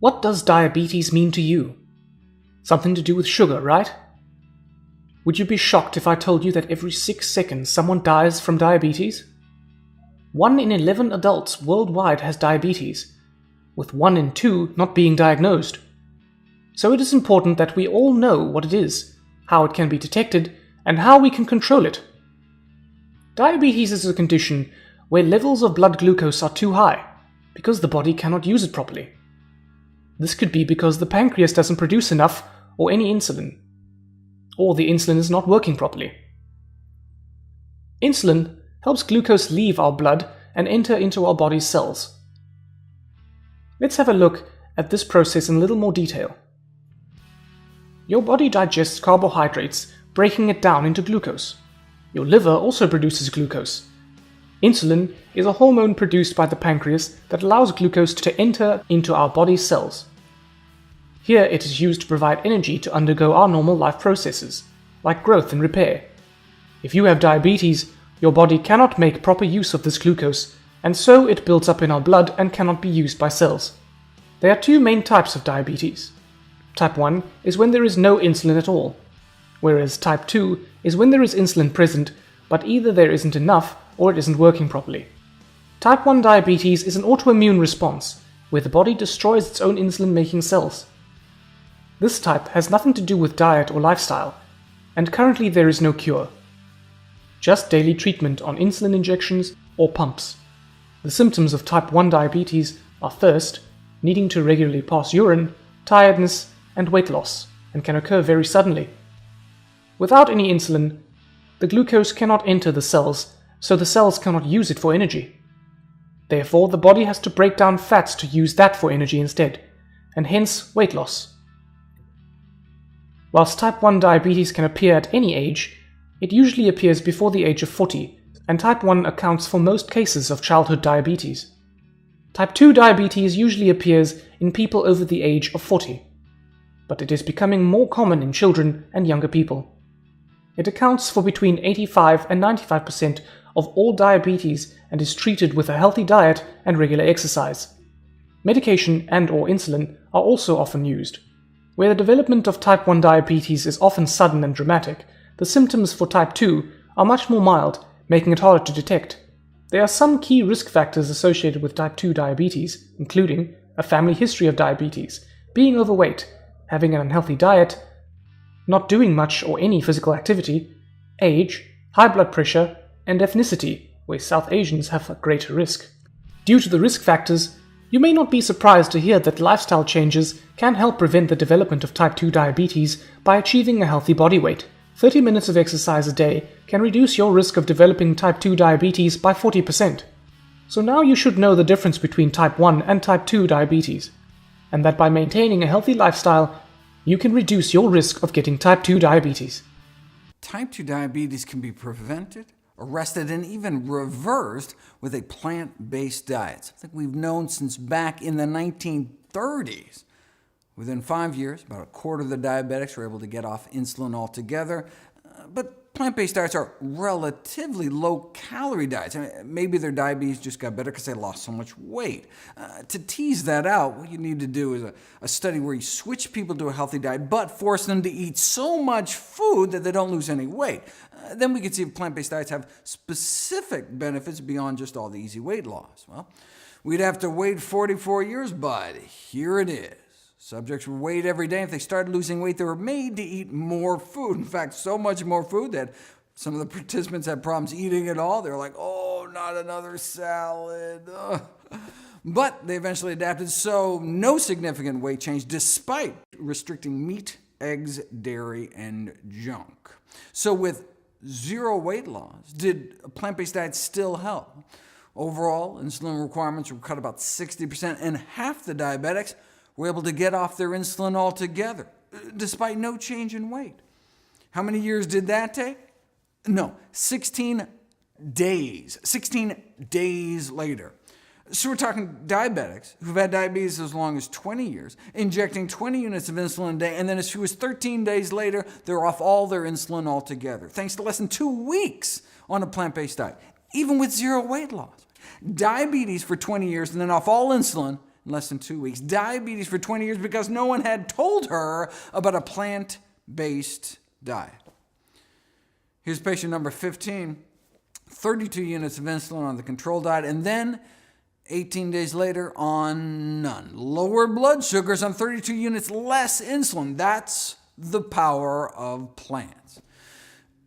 What does diabetes mean to you? Something to do with sugar, right? Would you be shocked if I told you that every 6 seconds someone dies from diabetes? 1 in 11 adults worldwide has diabetes, with 1 in 2 not being diagnosed. So it is important that we all know what it is, how it can be detected, and how we can control it. Diabetes is a condition where levels of blood glucose are too high, because the body cannot use it properly. This could be because the pancreas doesn't produce enough or any insulin, or the insulin is not working properly. Insulin helps glucose leave our blood and enter into our body's cells. Let's have a look at this process in a little more detail. Your body digests carbohydrates, breaking it down into glucose. Your liver also produces glucose. Insulin is a hormone produced by the pancreas that allows glucose to enter into our body's cells. Here it is used to provide energy to undergo our normal life processes, like growth and repair. If you have diabetes, your body cannot make proper use of this glucose, and so it builds up in our blood and cannot be used by cells. There are 2 main types of diabetes. Type 1 is when there is no insulin at all, whereas type 2 is when there is insulin present, but either there isn't enough or it isn't working properly. Type 1 diabetes is an autoimmune response, where the body destroys its own insulin-making cells. This type has nothing to do with diet or lifestyle, and currently there is no cure. Just daily treatment on insulin injections or pumps. The symptoms of type 1 diabetes are thirst, needing to regularly pass urine, tiredness, and weight loss, and can occur very suddenly. Without any insulin, the glucose cannot enter the cells, so the cells cannot use it for energy. Therefore, the body has to break down fats to use that for energy instead, and hence weight loss. Whilst type 1 diabetes can appear at any age, it usually appears before the age of 40, and type 1 accounts for most cases of childhood diabetes. Type 2 diabetes usually appears in people over the age of 40, but it is becoming more common in children and younger people. It accounts for between 85 and 95% of all diabetes and is treated with a healthy diet and regular exercise. Medication and/or insulin are also often used. Where the development of type 1 diabetes is often sudden and dramatic, the symptoms for type 2 are much more mild, making it harder to detect. There are some key risk factors associated with type 2 diabetes, including a family history of diabetes, being overweight, having an unhealthy diet, not doing much or any physical activity, age, high blood pressure, and ethnicity, where South Asians have a greater risk. Due to the risk factors, you may not be surprised to hear that lifestyle changes can help prevent the development of type 2 diabetes by achieving a healthy body weight. 30 minutes of exercise a day can reduce your risk of developing type 2 diabetes by 40%. So now you should know the difference between type 1 and type 2 diabetes, and that by maintaining a healthy lifestyle, you can reduce your risk of getting type 2 diabetes. Type 2 diabetes can be prevented, arrested, and even reversed with a plant-based diet, something we've known since back in the 1930s. Within 5 years, about a quarter of the diabetics were able to get off insulin altogether, but plant-based diets are relatively low-calorie diets. I mean, maybe their diabetes just got better because they lost so much weight. To tease that out, what you need to do is a study where you switch people to a healthy diet, but force them to eat so much food that they don't lose any weight. Then we can see if plant-based diets have specific benefits beyond just all the easy weight loss. Well, we'd have to wait 44 years, but here it is. Subjects were weighed every day. If they started losing weight, they were made to eat more food. In fact, so much more food that some of the participants had problems eating it all. They were like, oh, not another salad. Ugh. But they eventually adapted, so no significant weight change despite restricting meat, eggs, dairy, and junk. So with zero weight loss, did a plant-based diet still help? Overall, insulin requirements were cut about 60%, and half the diabetics were able to get off their insulin altogether, despite no change in weight. How many years did that take? No, 16 days. 16 days later. So we're talking diabetics who've had diabetes as long as 20 years, injecting 20 units of insulin a day, and then as few as 13 days later, they're off all their insulin altogether, thanks to less than 2 weeks on a plant-based diet, even with zero weight loss. Diabetes for 20 years and then off all insulin, in less than 2 weeks. Diabetes for 20 years because no one had told her about a plant-based diet. Here's patient number 15, 32 units of insulin on the control diet, and then 18 days later on none. Lower blood sugars on 32 units less insulin. That's the power of plants.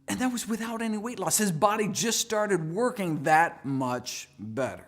And that was without any weight loss. His body just started working that much better.